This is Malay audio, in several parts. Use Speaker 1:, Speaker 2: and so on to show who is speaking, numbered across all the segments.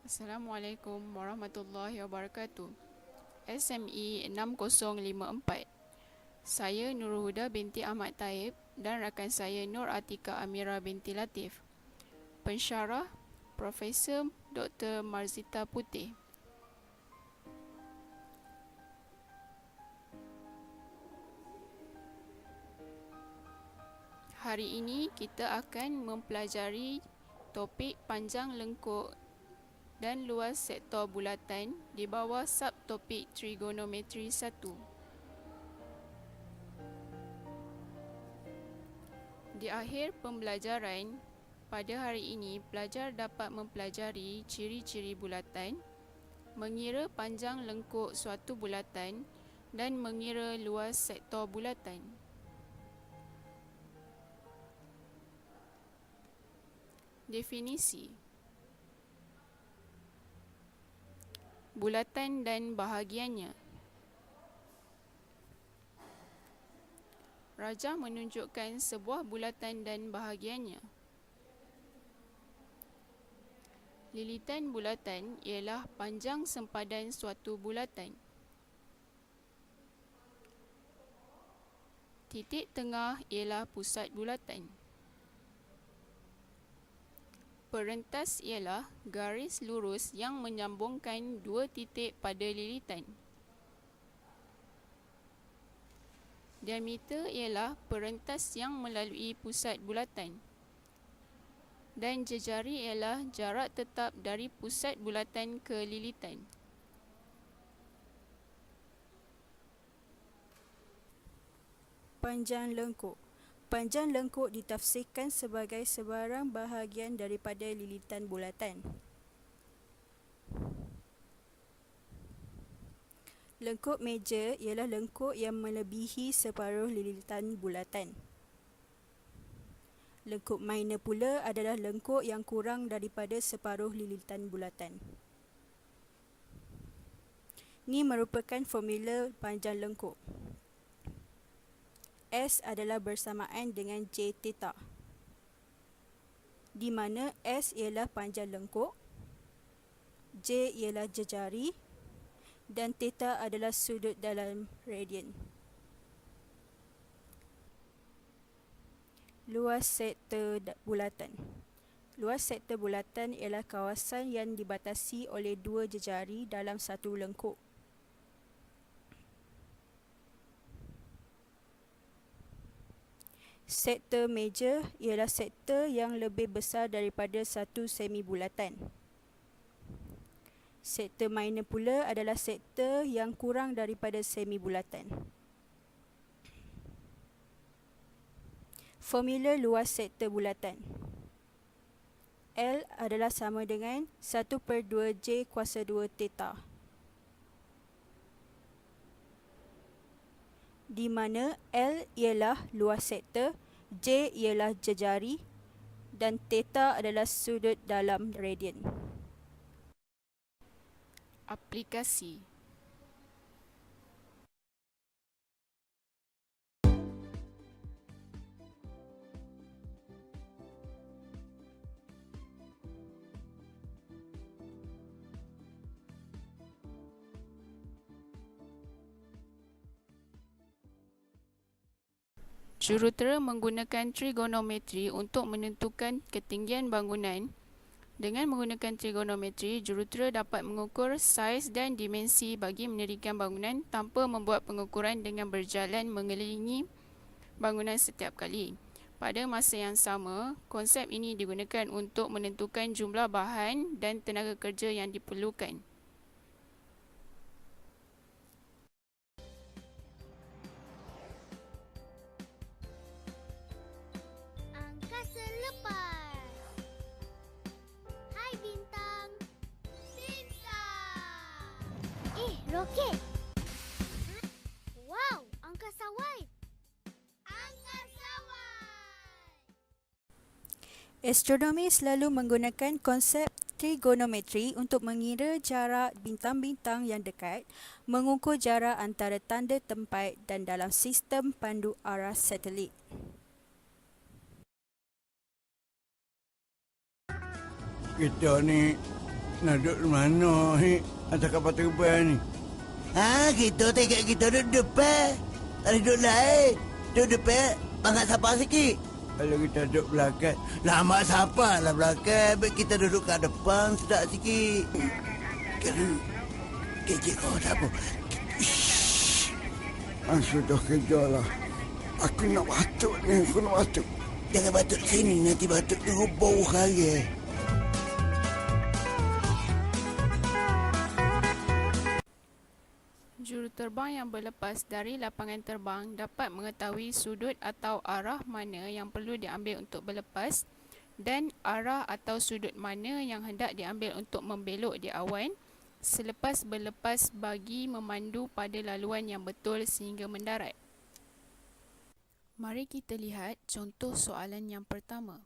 Speaker 1: Assalamualaikum warahmatullahi wabarakatuh. SME 6054. Saya Nurul Huda binti Ahmad Taib dan rakan saya Nur Atika Amira binti Latif. Pensyarah Profesor Dr. Marzita Putih. Hari ini kita akan mempelajari topik panjang lengkuk dan luas sektor bulatan di bawah subtopik trigonometri 1. Di akhir pembelajaran, pada hari ini pelajar dapat mempelajari ciri-ciri bulatan, mengira panjang lengkuk suatu bulatan dan mengira luas sektor bulatan. Definisi bulatan dan bahagiannya. Rajah menunjukkan sebuah bulatan dan bahagiannya. Lilitan bulatan ialah panjang sempadan suatu bulatan. Titik tengah ialah pusat bulatan. Perentas ialah garis lurus yang menyambungkan dua titik pada lilitan. Diameter ialah perentas yang melalui pusat bulatan. Dan jejari ialah jarak tetap dari pusat bulatan ke lilitan.
Speaker 2: Panjang lengkuk. Panjang lengkuk ditafsirkan sebagai sebarang bahagian daripada lilitan bulatan. Lengkuk meja ialah lengkuk yang melebihi separuh lilitan bulatan. Lengkuk minor pula adalah lengkuk yang kurang daripada separuh lilitan bulatan. Ini merupakan formula panjang lengkuk. S adalah bersamaan dengan J theta, di mana S ialah panjang lengkuk, J ialah jejari dan theta adalah sudut dalam radian. Luas sektor bulatan. Luas sektor bulatan ialah kawasan yang dibatasi oleh dua jejari dalam satu lengkuk. Sektor meja ialah sektor yang lebih besar daripada satu semi bulatan. Sektor minor pula adalah sektor yang kurang daripada semi bulatan. Formula luas sektor bulatan. L adalah sama dengan 1/2 J kuasa 2 theta, di mana L ialah luas sektor, J ialah jejari dan theta adalah sudut dalam radian.
Speaker 1: Aplikasi. Jurutera menggunakan trigonometri untuk menentukan ketinggian bangunan. Dengan menggunakan trigonometri, jurutera dapat mengukur saiz dan dimensi bagi mendirikan bangunan tanpa membuat pengukuran dengan berjalan mengelilingi bangunan setiap kali. Pada masa yang sama, konsep ini digunakan untuk menentukan jumlah bahan dan tenaga kerja yang diperlukan.
Speaker 3: Angkasa lepas. Hai bintang. Bintang. Roket. Wow, angkasawan.
Speaker 2: Astronomi selalu menggunakan konsep trigonometri untuk mengira jarak bintang-bintang yang dekat, mengukur jarak antara tanda tempat dan dalam sistem pandu arah satelit.
Speaker 4: Kita ni Nak duduk mana, atas kapal terbang ni?
Speaker 5: Kita tengok kita duduk depan. Tak ada duduk lain. Duduk depan, bangat siapa sikit.
Speaker 4: Kalau kita duduk belakang.
Speaker 5: Lama siapa lah belakang. Baik kita duduk kat depan sedap sikit. Kalau kecik kau tak apa.
Speaker 4: Sudah kerja lah. Aku nak batuk ni, aku nak batuk.
Speaker 5: Jangan batuk sini, nanti batuk tu bau kaya.
Speaker 1: Juruterbang yang berlepas dari lapangan terbang dapat mengetahui sudut atau arah mana yang perlu diambil untuk berlepas dan arah atau sudut mana yang hendak diambil untuk membelok di awan selepas berlepas bagi memandu pada laluan yang betul sehingga mendarat. Mari kita lihat contoh soalan yang pertama.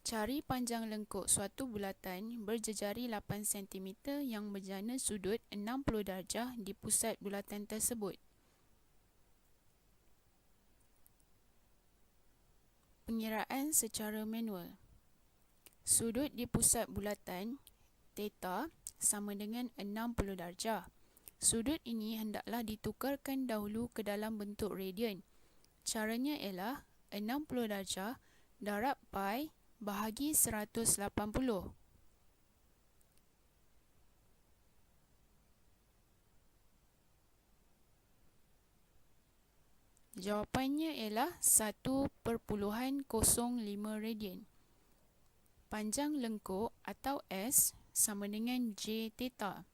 Speaker 1: Cari panjang lengkuk suatu bulatan berjejari 8 cm yang berjana sudut 60 darjah di pusat bulatan tersebut. Pengiraan secara manual. Sudut di pusat bulatan theta sama dengan 60 darjah. Sudut ini hendaklah ditukarkan dahulu ke dalam bentuk radian. Caranya ialah 60 darjah darab pi bahagi 180. Jawapannya ialah 1.05 radian. Panjang lengkuk atau S sama dengan J theta.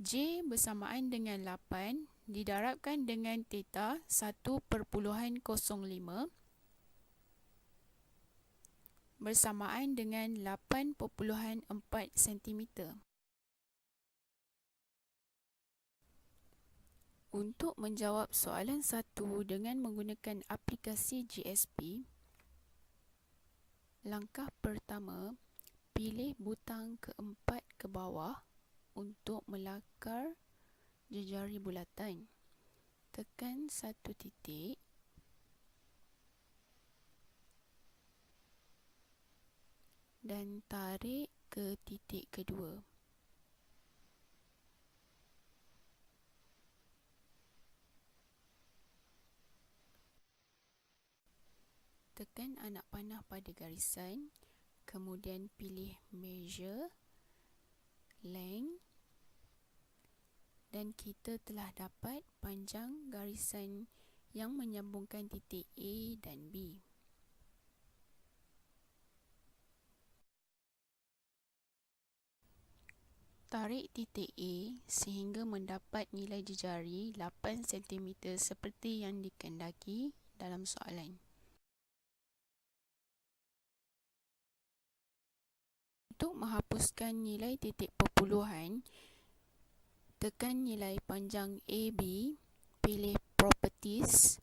Speaker 1: J bersamaan dengan 8 didarabkan dengan theta 1.05 bersamaan dengan 8.4 cm. Untuk menjawab soalan 1 dengan menggunakan aplikasi GSP, langkah pertama, pilih butang keempat ke bawah untuk melakar jejari bulatan. Tekan satu titik. Dan tarik ke titik kedua. Tekan anak panah pada garisan, kemudian pilih measure, length, dan kita telah dapat panjang garisan yang menyambungkan titik A dan B. Tarik titik A sehingga mendapat nilai jejari 8 cm seperti yang dikehendaki dalam soalan. Untuk menghapuskan nilai titik perpuluhan, tekan nilai panjang AB, pilih Properties.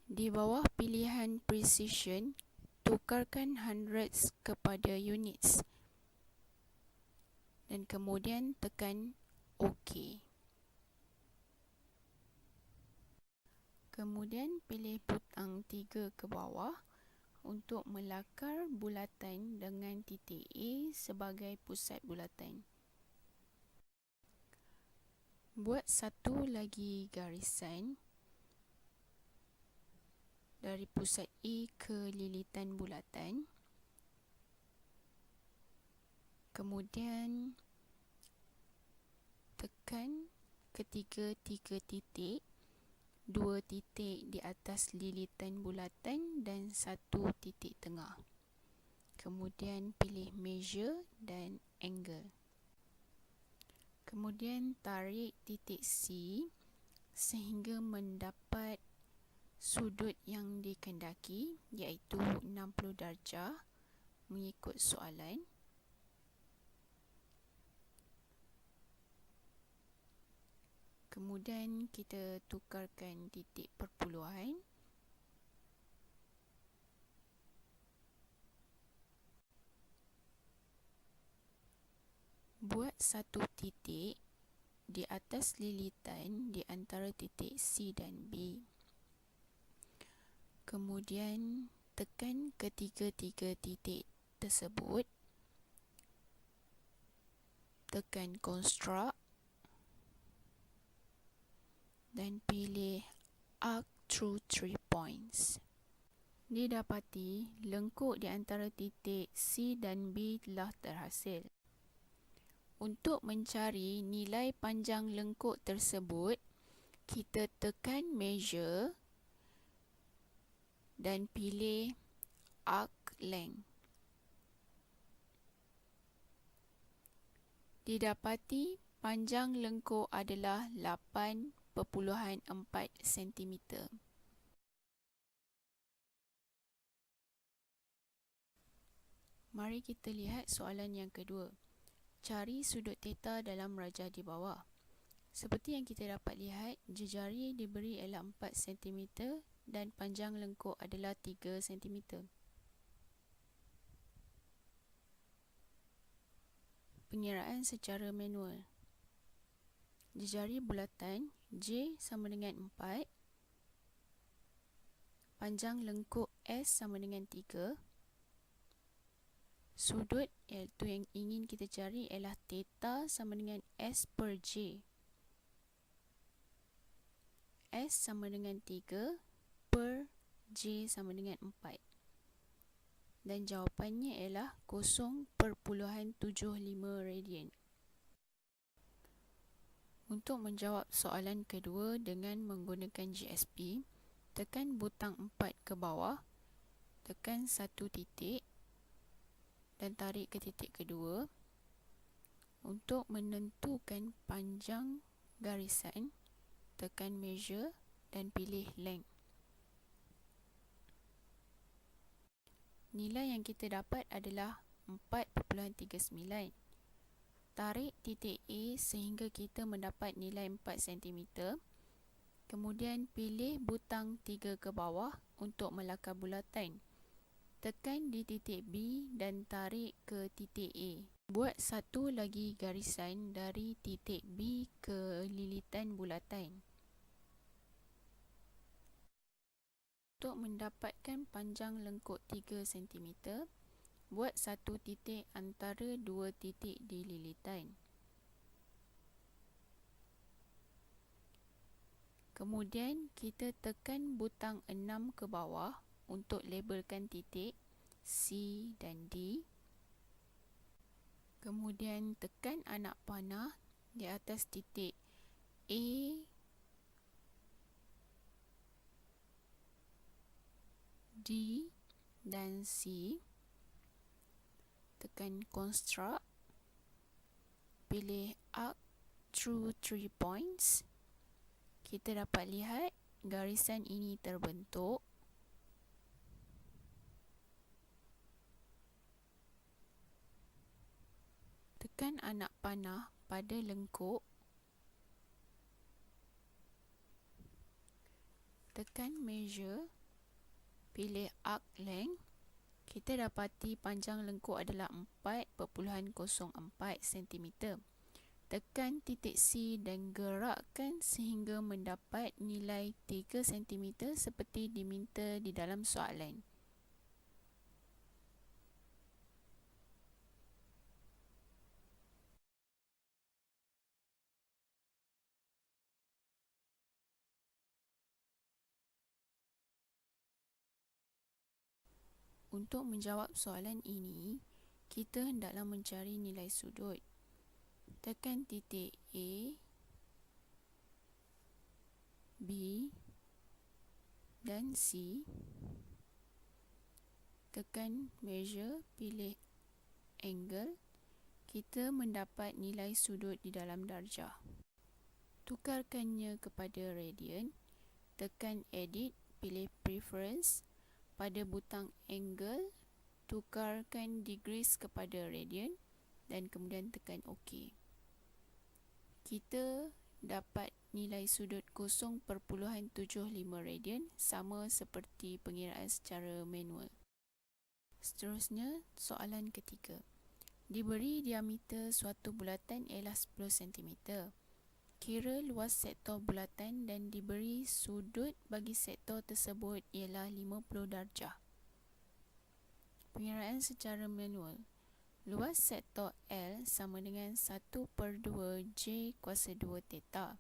Speaker 1: Di bawah pilihan Precision, tukarkan hundreds kepada units. Dan kemudian tekan OK. Kemudian pilih butang 3 ke bawah untuk melakar bulatan dengan titik A sebagai pusat bulatan. Buat satu lagi garisan dari pusat A ke lilitan bulatan. Kemudian tekan ketiga-tiga titik, 2 titik di atas lilitan bulatan dan 1 titik tengah. Kemudian pilih measure dan angle. Kemudian tarik titik C sehingga mendapat sudut yang dikehendaki, iaitu 60 darjah mengikut soalan. Kemudian kita tukarkan titik perpuluhan. Buat satu titik di atas lilitan di antara titik C dan B. Kemudian tekan ketiga-tiga titik tersebut, tekan construct dan pilih arc through 3 points. Didapati lengkuk di antara titik C dan B telah terhasil. Untuk mencari nilai panjang lengkuk tersebut, kita tekan measure dan pilih arc length. Didapati panjang lengkuk adalah 8.4 cm. Mari kita lihat soalan yang kedua. Cari sudut theta dalam rajah di bawah. Seperti yang kita dapat lihat, jejari diberi ialah 4 cm dan panjang lengkuk adalah 3 cm. Pengiraan secara manual. Jejari bulatan J sama dengan 4, panjang lengkuk S sama dengan 3, sudut iaitu yang ingin kita cari ialah theta sama dengan S per J. S sama dengan 3 per J sama dengan 4. Dan jawapannya ialah 0.75 radian. Untuk menjawab soalan kedua dengan menggunakan GSP, tekan butang 4 ke bawah, tekan satu titik dan tarik ke titik kedua. Untuk menentukan panjang garisan, tekan measure dan pilih length. Nilai yang kita dapat adalah 4.39. Tarik titik A sehingga kita mendapat nilai 4 cm. Kemudian pilih butang 3 ke bawah untuk melakar bulatan. Tekan di titik B dan tarik ke titik A. Buat satu lagi garisan dari titik B ke lilitan bulatan. Untuk mendapatkan panjang lengkuk 3 cm, buat satu titik antara dua titik di lilitan. Kemudian kita tekan butang 6 ke bawah untuk labelkan titik C dan D. Kemudian tekan anak panah di atas titik A, D dan C. Tekan construct, pilih arc through 3 points. Kita dapat lihat garisan ini terbentuk. Tekan anak panah pada lengkuk. Tekan measure, pilih arc length. Kita dapati panjang lengkuk adalah 4.04 cm. Tekan titik C dan gerakkan sehingga mendapat nilai 3 cm seperti diminta di dalam soalan. Untuk menjawab soalan ini, kita hendaklah mencari nilai sudut. Tekan titik A, B dan C. Tekan measure, pilih angle. Kita mendapat nilai sudut di dalam darjah. Tukarkannya kepada radian. Tekan edit, pilih preference. Pada butang angle, tukarkan degrees kepada radian dan kemudian tekan OK. Kita dapat nilai sudut 0.75 radian, sama seperti pengiraan secara manual. Seterusnya, soalan ketiga. Diberi diameter suatu bulatan ialah 10 cm. Kira luas sektor bulatan dan diberi sudut bagi sektor tersebut ialah 50 darjah. Pengiraan secara manual. Luas sektor L sama dengan 1/2 J kuasa 2 theta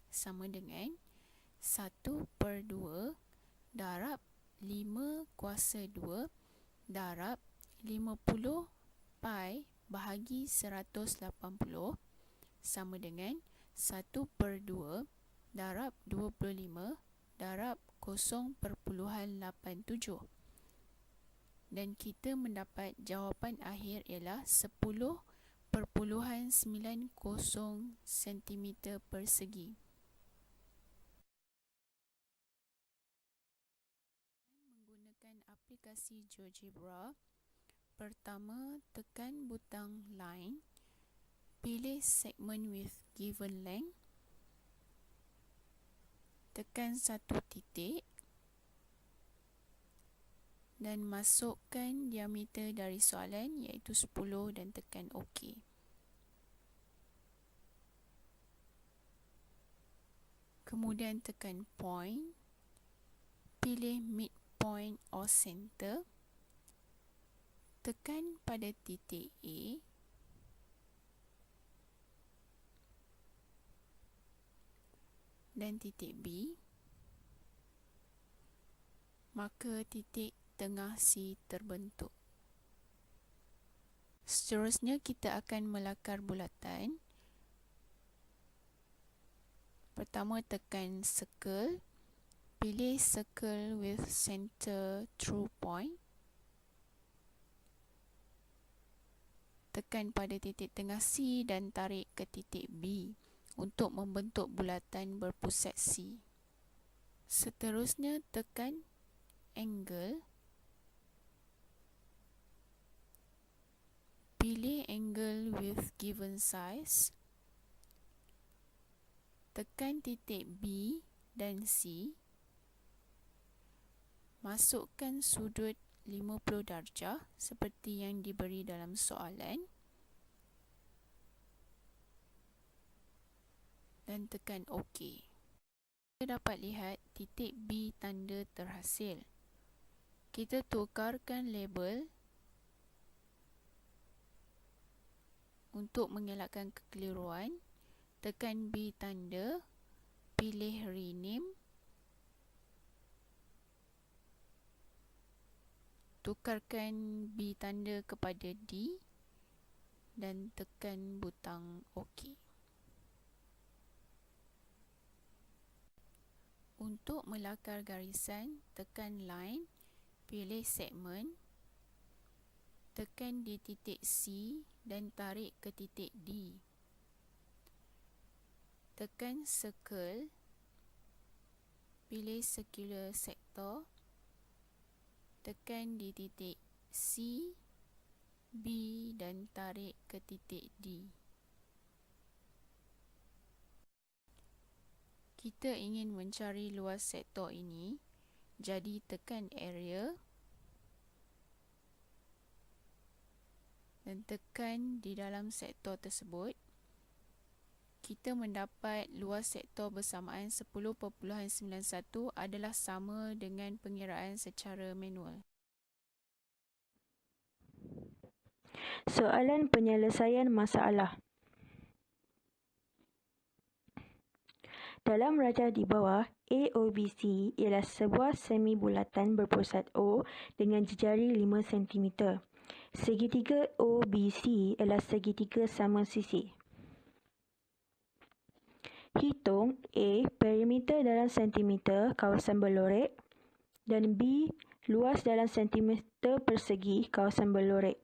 Speaker 1: sama dengan 1/2 darab 5 kuasa 2 darab 50 pi bahagi 180 sama dengan 1/2 darab 25 darab 0.87, dan kita mendapat jawapan akhir ialah 10.90 cm persegi. Menggunakan aplikasi GeoGebra, pertama tekan butang line, pilih segment with given length, tekan satu titik dan masukkan diameter dari soalan iaitu 10 dan tekan OK. Kemudian tekan point, pilih midpoint or center, tekan pada titik A, dan titik B, maka titik tengah C terbentuk. Seterusnya kita akan melakar bulatan. Pertama tekan circle, pilih circle with center through point, tekan pada titik tengah C dan tarik ke titik B untuk membentuk bulatan berpusat C. Seterusnya tekan angle, pilih angle with given size, tekan titik B dan C, masukkan sudut 50 darjah seperti yang diberi dalam soalan dan tekan OK. Kita dapat lihat titik B tanda terhasil. Kita tukarkan label untuk mengelakkan kekeliruan. Tekan B tanda, pilih rename, tukarkan B tanda kepada D dan tekan butang OK. Untuk melakar garisan, tekan line, pilih segmen, tekan di titik C dan tarik ke titik D. Tekan circle, pilih circular sector, tekan di titik C, B dan tarik ke titik D. Kita ingin mencari luas sektor ini, jadi tekan area dan tekan di dalam sektor tersebut. Kita mendapat luas sektor bersamaan 10.91 adalah sama dengan pengiraan secara manual.
Speaker 2: Soalan penyelesaian masalah. Dalam rajah di bawah, AOBC ialah sebuah semi bulatan berpusat O dengan jejari 5 cm. Segitiga OBC ialah segitiga sama sisi. Hitung A. Perimeter dalam sentimeter kawasan berlorek dan B. Luas dalam sentimeter persegi kawasan berlorek.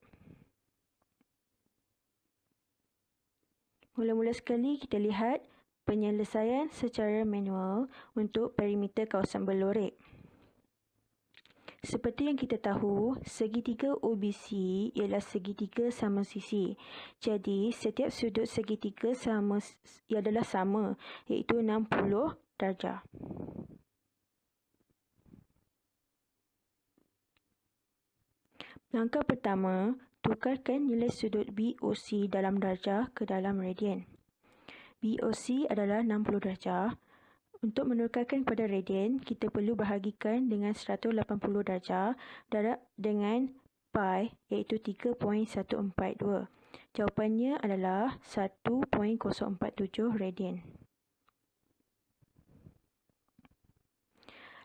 Speaker 2: Mula-mula sekali kita lihat penyelesaian secara manual untuk perimeter kawasan berlorek. Seperti yang kita tahu, segitiga OBC ialah segitiga sama sisi. Jadi, setiap sudut segitiga adalah sama, iaitu 60 darjah. Langkah pertama, tukarkan nilai sudut BOC dalam darjah ke dalam radian. BOC adalah 60 darjah. Untuk menukarkan kepada radian, kita perlu bahagikan dengan 180 darjah dengan pi iaitu 3.142. Jawapannya adalah 1.047 radian.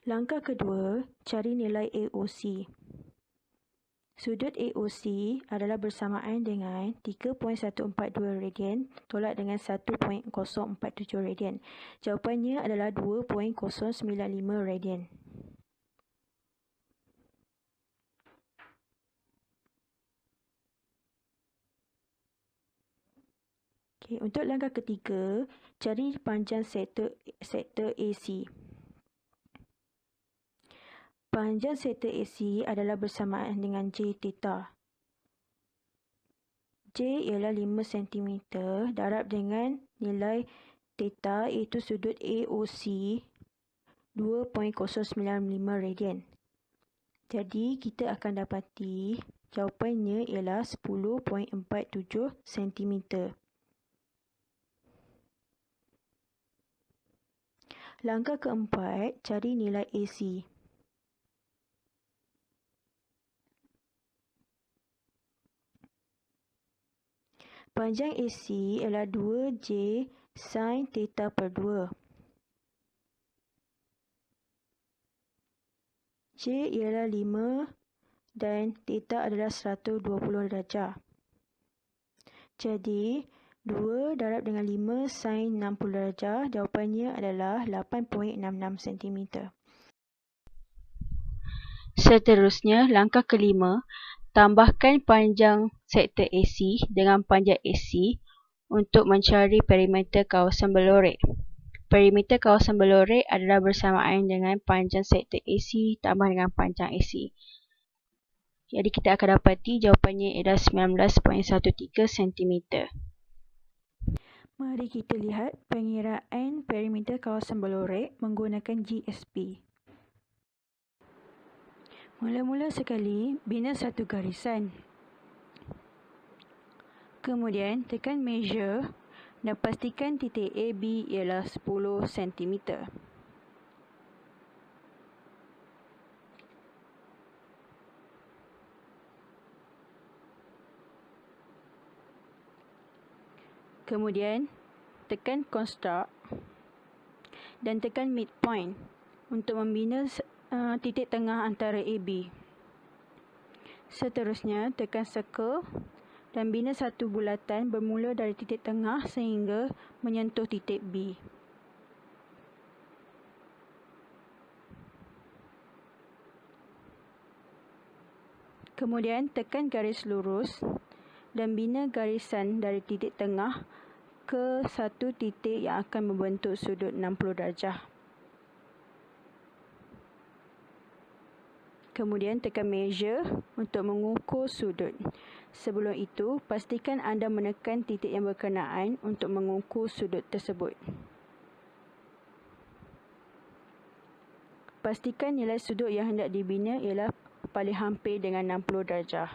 Speaker 2: Langkah kedua, cari nilai AOC. Sudut AOC adalah bersamaan dengan 3.142 radian tolak dengan 1.047 radian. Jawapannya adalah 2.095 radian. Okay, untuk langkah ketiga, cari panjang sektor AC. Panjang sektor AC adalah bersamaan dengan J theta. J ialah 5 cm darab dengan nilai theta iaitu sudut AOC 2.095 radian. Jadi kita akan dapati jawapannya ialah 10.47 cm. Langkah keempat, cari nilai AC. Panjang AC ialah 2J sin theta per 2. J ialah 5 dan theta adalah 120 darjah. Jadi, 2 darab dengan 5 sin 60 darjah, jawapannya adalah 8.66 cm. Seterusnya, langkah kelima, tambahkan panjang sektor AC dengan panjang AC untuk mencari perimeter kawasan berlorek. Perimeter kawasan berlorek adalah bersamaan dengan panjang sektor AC tambah dengan panjang AC. Jadi kita akan dapati jawapannya ialah 19.13 cm. Mari kita lihat pengiraan perimeter kawasan berlorek menggunakan GSP. Mula-mula sekali, bina satu garisan. Kemudian, tekan measure dan pastikan titik AB ialah 10 cm. Kemudian, tekan construct dan tekan midpoint untuk membina titik tengah antara AB. Seterusnya, tekan circle dan bina satu bulatan bermula dari titik tengah sehingga menyentuh titik B. Kemudian, tekan garis lurus dan bina garisan dari titik tengah ke satu titik yang akan membentuk sudut 60 darjah. Kemudian tekan measure untuk mengukur sudut. Sebelum itu, pastikan anda menekan titik yang berkenaan untuk mengukur sudut tersebut. Pastikan nilai sudut yang hendak dibina ialah paling hampir dengan 60 darjah.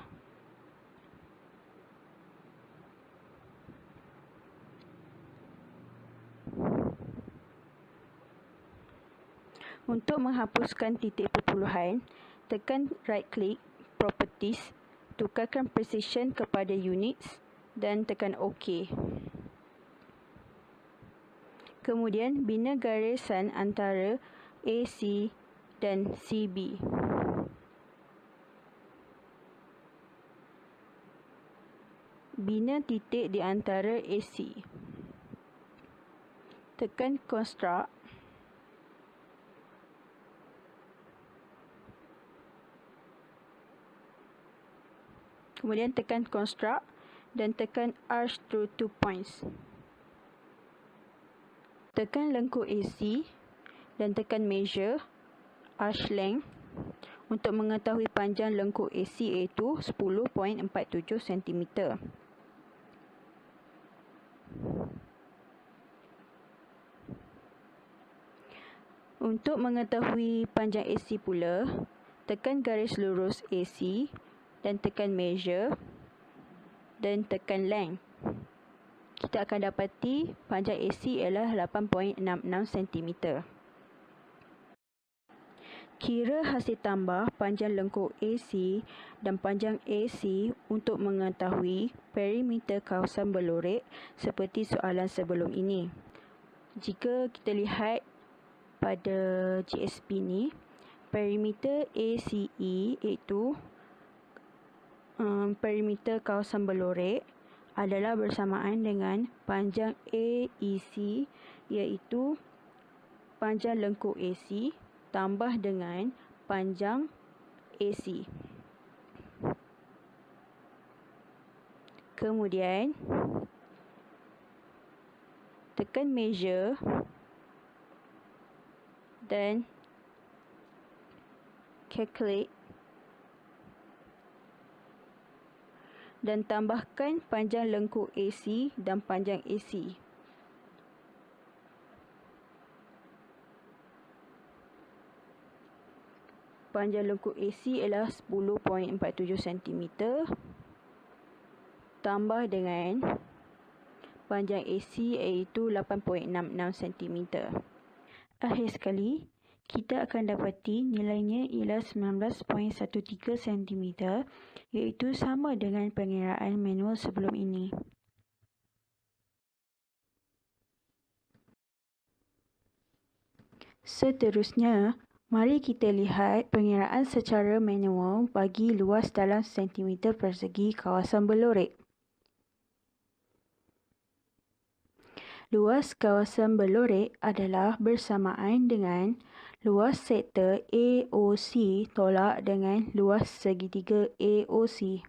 Speaker 2: Untuk menghapuskan titik perpuluhan, tekan right click, properties, tukarkan precision kepada units dan tekan OK. Kemudian bina garisan antara AC dan CB. Bina titik di antara AC. Tekan construct. Kemudian tekan construct dan tekan arch through 2 points. Tekan lengkung AC dan tekan measure arch length untuk mengetahui panjang lengkung AC iaitu 10.47 cm. Untuk mengetahui panjang AC pula, tekan garis lurus AC dan tekan measure dan tekan length. Kita akan dapati panjang AC ialah 8.66 cm. Kira hasil tambah panjang lengkung AC dan panjang AC untuk mengetahui perimeter kawasan berlorek seperti soalan sebelum ini. Jika kita lihat pada GSP ni, perimeter ACE iaitu perimeter kawasan berlorek adalah bersamaan dengan panjang AEC iaitu panjang lengkung AC tambah dengan panjang AC. Kemudian tekan measure dan calculate dan tambahkan panjang lengkung AC dan panjang AC. Panjang lengkung AC ialah 10.47 cm tambah dengan panjang AC iaitu 8.66 cm. Akhir sekali, kita akan dapati nilainya ialah 19.13 cm iaitu sama dengan pengiraan manual sebelum ini. Seterusnya, mari kita lihat pengiraan secara manual bagi luas dalam sentimeter persegi kawasan berlorek. Luas kawasan berlorek adalah bersamaan dengan luas sektor AOC tolak dengan luas segitiga AOC.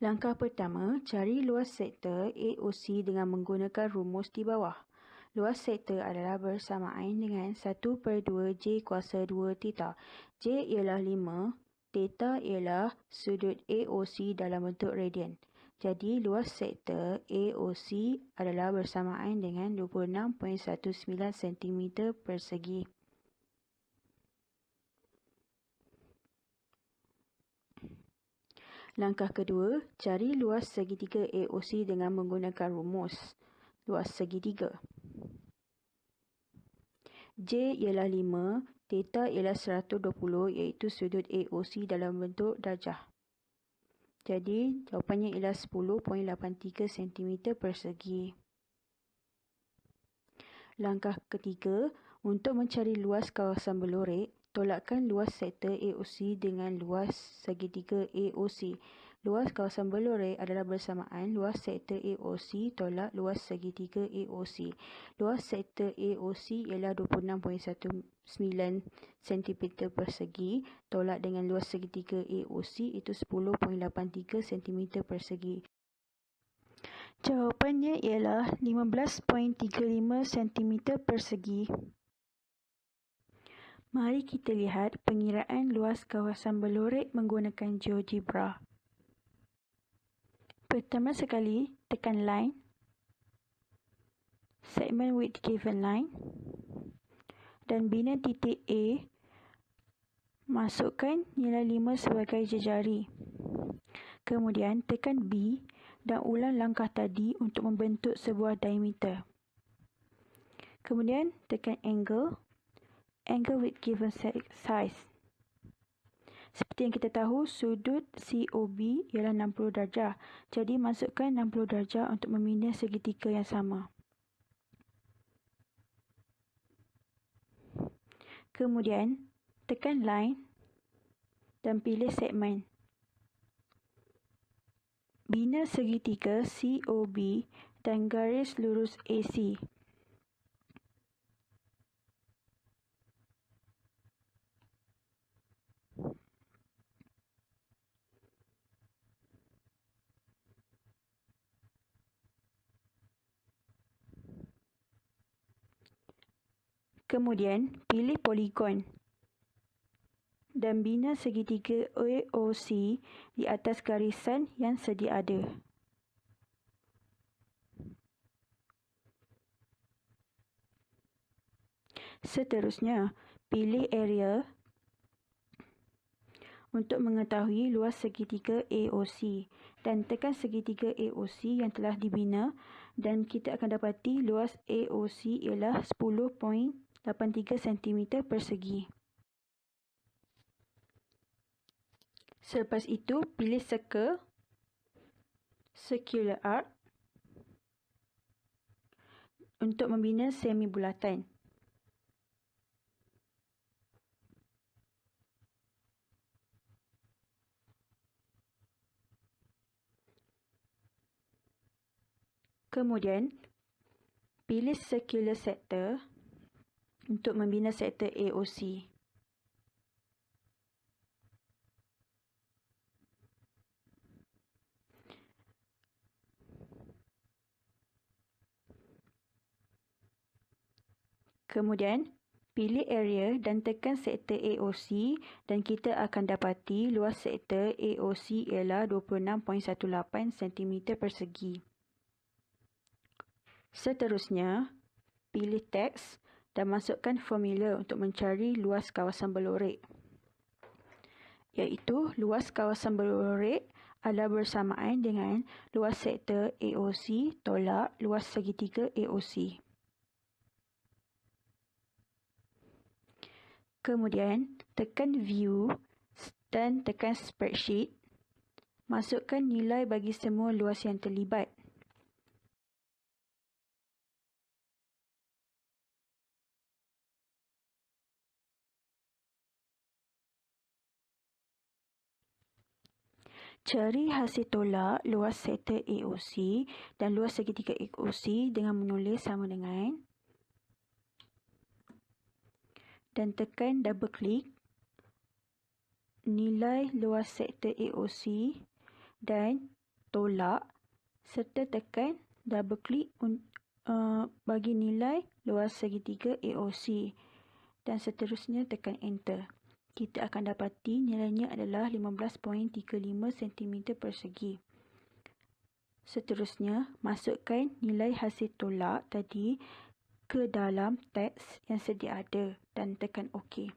Speaker 2: Langkah pertama, cari luas sektor AOC dengan menggunakan rumus di bawah. Luas sektor adalah bersamaan dengan 1/2 J kuasa 2 theta. J ialah 5, theta ialah sudut AOC dalam bentuk radian. Jadi, luas sektor AOC adalah bersamaan dengan 26.19 cm persegi. Langkah kedua, cari luas segitiga AOC dengan menggunakan rumus luas segitiga. J ialah 5, theta ialah 120 iaitu sudut AOC dalam bentuk darjah. Jadi, jawapannya ialah 10.83 cm persegi. Langkah ketiga, untuk mencari luas kawasan berlorek, tolakkan luas sektor AOC dengan luas segitiga AOC. Luas kawasan berlorek adalah bersamaan luas sektor AOC tolak luas segitiga AOC. Luas sektor AOC ialah 26.19 cm persegi tolak dengan luas segitiga AOC itu 10.83 cm persegi. Jawapannya ialah 15.35 cm persegi. Mari kita lihat pengiraan luas kawasan berlorek menggunakan GeoGebra. Pertama sekali, tekan line, segment with given line, dan bina titik A, masukkan nilai 5 sebagai jejari. Kemudian, tekan B dan ulang langkah tadi untuk membentuk sebuah diameter. Kemudian, tekan angle with given size. Seperti yang kita tahu, sudut COB ialah 60 darjah. Jadi, masukkan 60 darjah untuk membina segitiga yang sama. Kemudian, tekan line dan pilih segmen. Bina segitiga COB dan garis lurus AC. Kemudian, pilih poligon dan bina segitiga AOC di atas garisan yang sedia ada. Seterusnya, pilih area untuk mengetahui luas segitiga AOC dan tekan segitiga AOC yang telah dibina dan kita akan dapati luas AOC ialah 10.83 cm persegi. Selepas itu, pilih circle, circular arc untuk membina semi bulatan. Kemudian, pilih circular sector untuk membina sektor AOC. Kemudian, pilih area dan tekan sektor AOC dan kita akan dapati luas sektor AOC ialah 26.18 cm persegi. Seterusnya, pilih teks dan masukkan formula untuk mencari luas kawasan berlorek. Iaitu luas kawasan berlorek adalah bersamaan dengan luas sektor AOC tolak luas segitiga AOC. Kemudian, tekan View dan tekan Spreadsheet. Masukkan nilai bagi semua luas yang terlibat. Cari hasil tolak luas sektor AOC dan luas segitiga AOC dengan menulis sama dengan dan tekan double klik nilai luas sektor AOC dan tolak serta tekan double klik bagi nilai luas segitiga AOC dan seterusnya tekan enter. Kita akan dapati nilainya adalah 15.35 cm persegi. Seterusnya, masukkan nilai hasil tolak tadi ke dalam teks yang sedia ada dan tekan OK.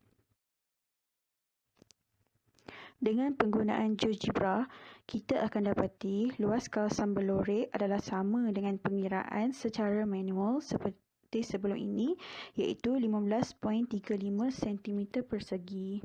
Speaker 2: Dengan penggunaan GeoGebra, kita akan dapati luas kawasan berlorek adalah sama dengan pengiraan secara manual seperti sebelum ini, iaitu 15.35 cm persegi.